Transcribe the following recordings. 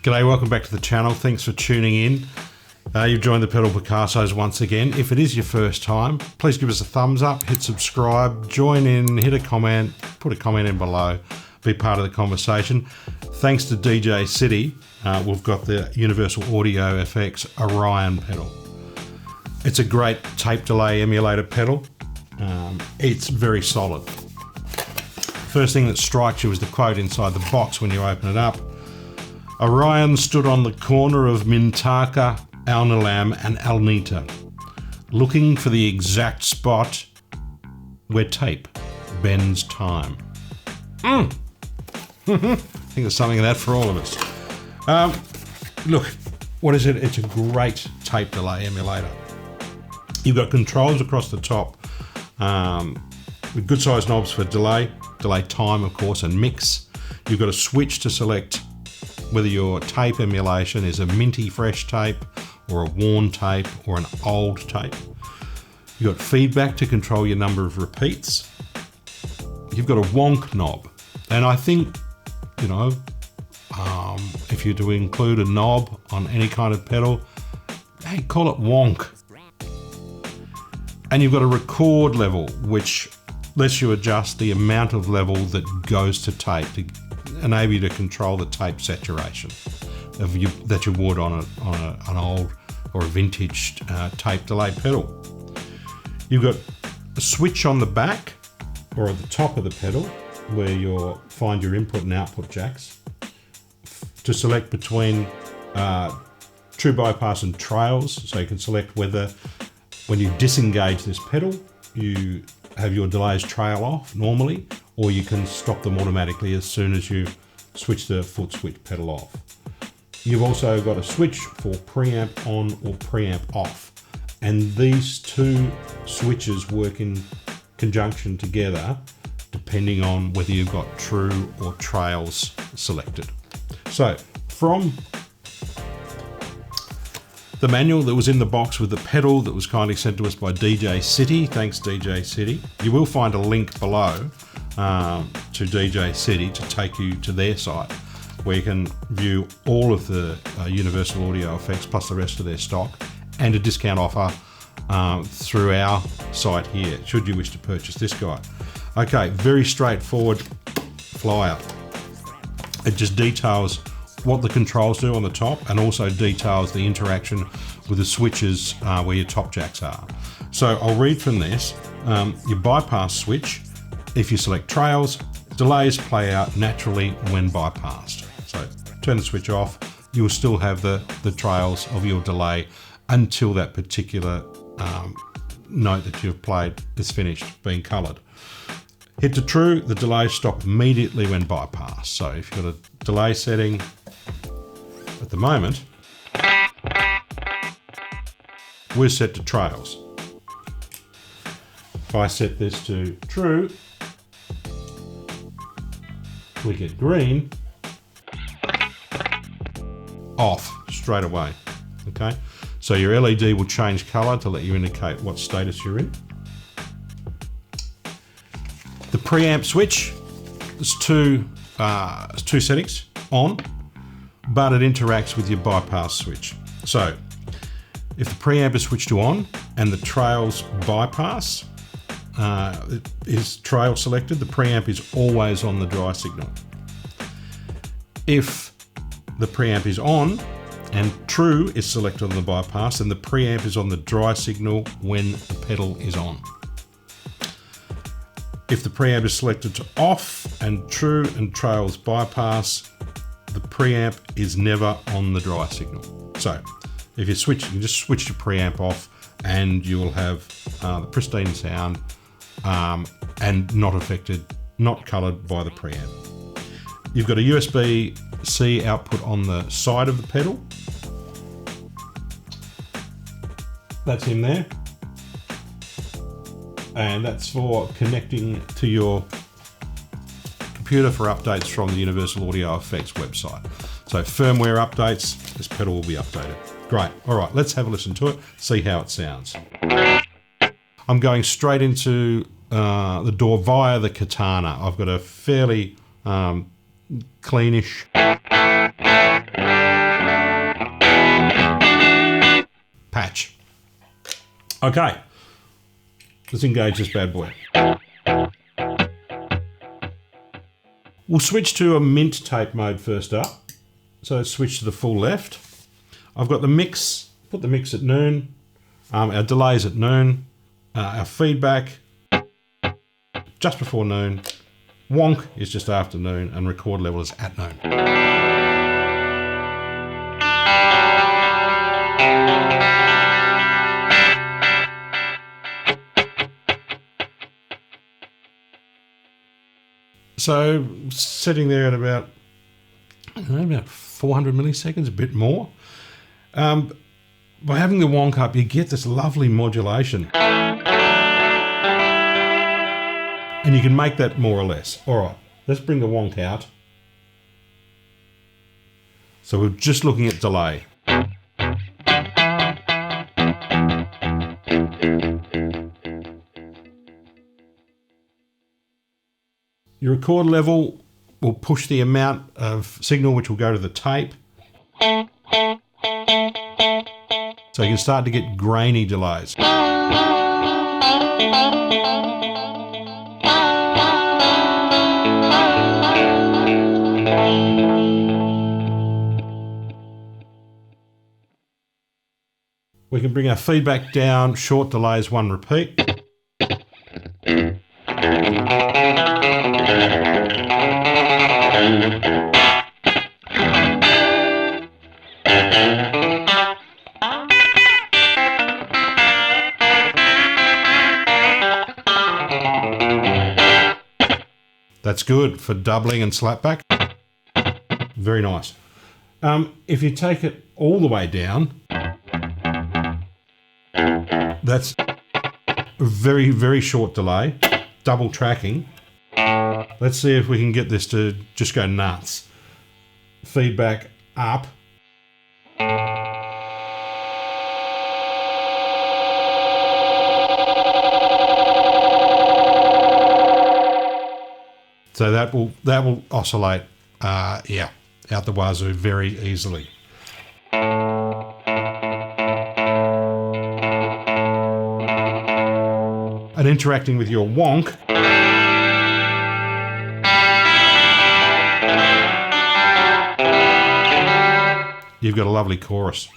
G'day, welcome back to the channel. Thanks for tuning in. You've joined the Pedal Picassos once again. If it is your first time, please give us a thumbs up, hit subscribe, join in, hit a comment, put a comment in below, be part of the conversation. Thanks to DJ City, we've got the Universal Audio FX Orion pedal. It's a great tape delay emulator pedal. It's very solid. First thing that strikes you is the quote inside the box when you open it up. Orion stood on the corner of Mintaka, Alnilam and Alnita, looking for the exact spot where tape bends time. I think there's something in that for all of us. Look, what is it? It's a great tape delay emulator. You've got controls across the top with good sized knobs for delay time, of course, and mix. You've got a switch to select whether your tape emulation is a minty fresh tape or a worn tape or an old tape. You've got feedback to control your number of repeats. You've got a wonk knob. And I think, you know, if you're to include a knob on any kind of pedal, hey, call it wonk. And you've got a record level, which lets you adjust the amount of level that goes to tape to enable you to control the tape saturation that you would on an old or a vintage tape delay pedal. You've got a switch on the back or at the top of the pedal where you'll find your input and output jacks to select between true bypass and trails, so you can select whether when you disengage this pedal you have your delays trail off normally, or you can stop them automatically as soon as you switch the foot switch pedal off. You've also got a switch for preamp on or preamp off, and these two switches work in conjunction together depending on whether you've got true or trails selected. So from the manual that was in the box with the pedal that was kindly sent to us by DJ City, thanks DJ City, you will find a link below to DJ City to take you to their site where you can view all of the Universal Audio effects plus the rest of their stock and a discount offer through our site here should you wish to purchase this guy. Okay, very straightforward flyer. It just details what the controls do on the top and also details the interaction with the switches where your top jacks are. So I'll read from this. Your bypass switch, if you select trails, delays play out naturally when bypassed. So turn the switch off, you will still have the trails of your delay until that particular note that you've played is finished being coloured. Hit to true, the delays stop immediately when bypassed. So if you've got a delay setting at the moment, we're set to trails. If I set this to true, we get green, off straight away. Okay, so your LED will change color to let you indicate what status you're in. The preamp switch, there's two settings on, but it interacts with your bypass switch. So if the preamp is switched to on and the trails bypass is trail selected, the preamp is always on the dry signal. If the preamp is on and true is selected on the bypass, then the preamp is on the dry signal when the pedal is on. If the preamp is selected to off and true and trails bypass, the preamp is never on the dry signal. So if you switch, you can just switch your preamp off and you will have the pristine sound and not affected, not coloured by the preamp. You've got a USB-C output on the side of the pedal. That's in there. And that's for connecting to your computer for updates from the Universal Audio Effects website. So firmware updates, this pedal will be updated. Great. All right, let's have a listen to it, see how it sounds. I'm going straight into the door via the katana. I've got a fairly cleanish patch. Okay, let's engage this bad boy. We'll switch to a mint tape mode first up. So let's switch to the full left. I've got the mix, put the mix at noon, our delays at noon, our feedback just before noon, wonk is just after noon, and record level is at noon. So sitting there at about, I don't know, about 400 milliseconds, a bit more. By having the wonk up, you get this lovely modulation. And you can make that more or less. All right, let's bring the wonk out. So we're just looking at delay. Your record level will push the amount of signal which will go to the tape. So you can start to get grainy delays. We can bring our feedback down, short delays, 1 repeat. That's good for doubling and slapback. Very nice. If you take it all the way down, that's a very, very short delay, double tracking. Let's see if we can get this to just go nuts. Feedback up. So that will oscillate, yeah, out the wazoo very easily. And interacting with your wonk, you've got a lovely chorus.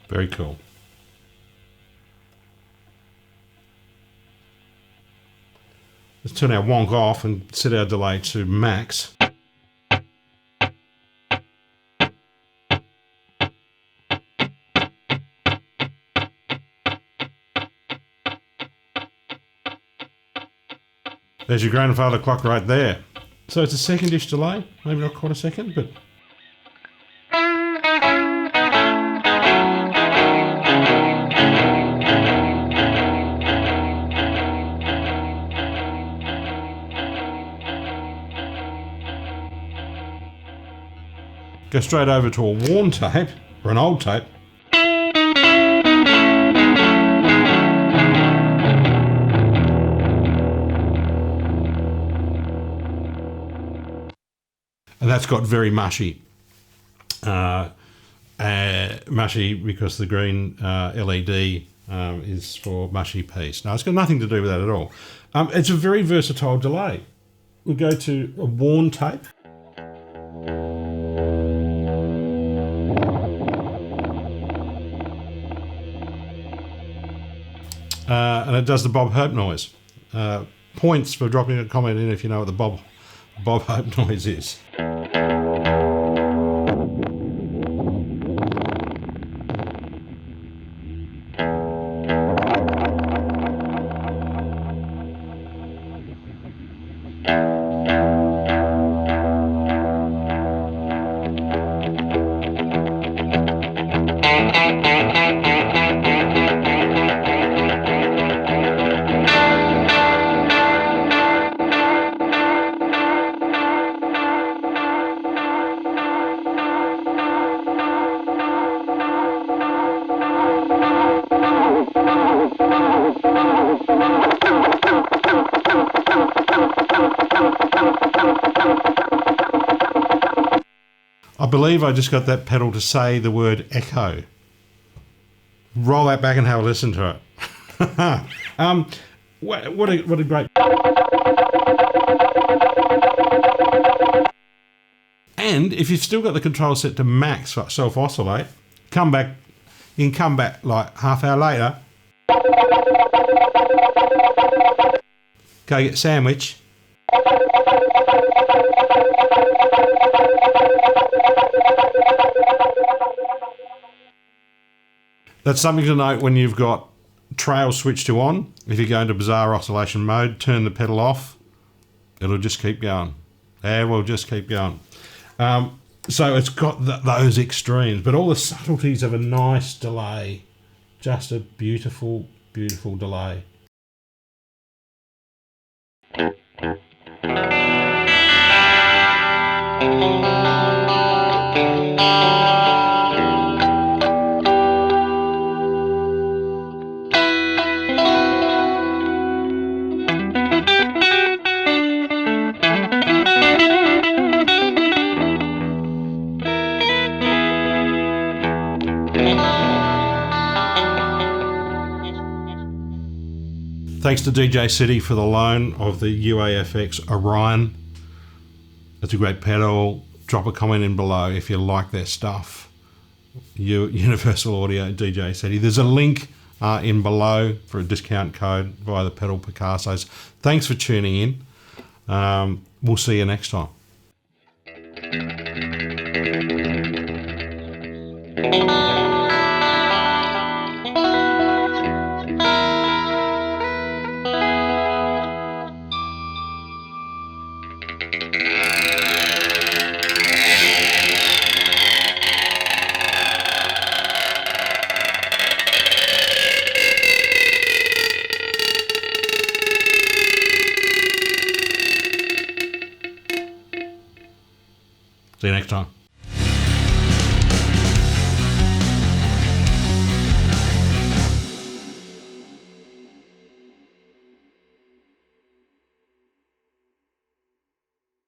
Very cool. Let's turn our wonk off and set our delay to max. There's your grandfather clock right there. So it's a secondish delay, maybe not quite a second, but go straight over to a worn tape, or an old tape. And that's got very mushy. Mushy because the green LED is for mushy piece. Now, it's got nothing to do with that at all. It's a very versatile delay. We'll go to a worn tape. And it does the Bob Hope noise. Points for dropping a comment in if you know what the Bob Hope noise is. I believe I just got that pedal to say the word echo. Roll that back and have a listen to it. What a great... And if you've still got the control set to max for self-oscillate, you can come back like half hour later, go get sandwich, that's something to note when you've got trail switch to on. If you go into bizarre oscillation mode, turn the pedal off, it'll just keep going. It will just keep going. So it's got those extremes, but all the subtleties of a nice delay. Just a beautiful, beautiful delay. Thanks to DJ City for the loan of the UAFX Orion. It's a great pedal. Drop a comment in below if you like their stuff. Universal Audio, DJ City. There's a link in below for a discount code via the Pedal Picassos. Thanks for tuning in. We'll see you next time. See you next time.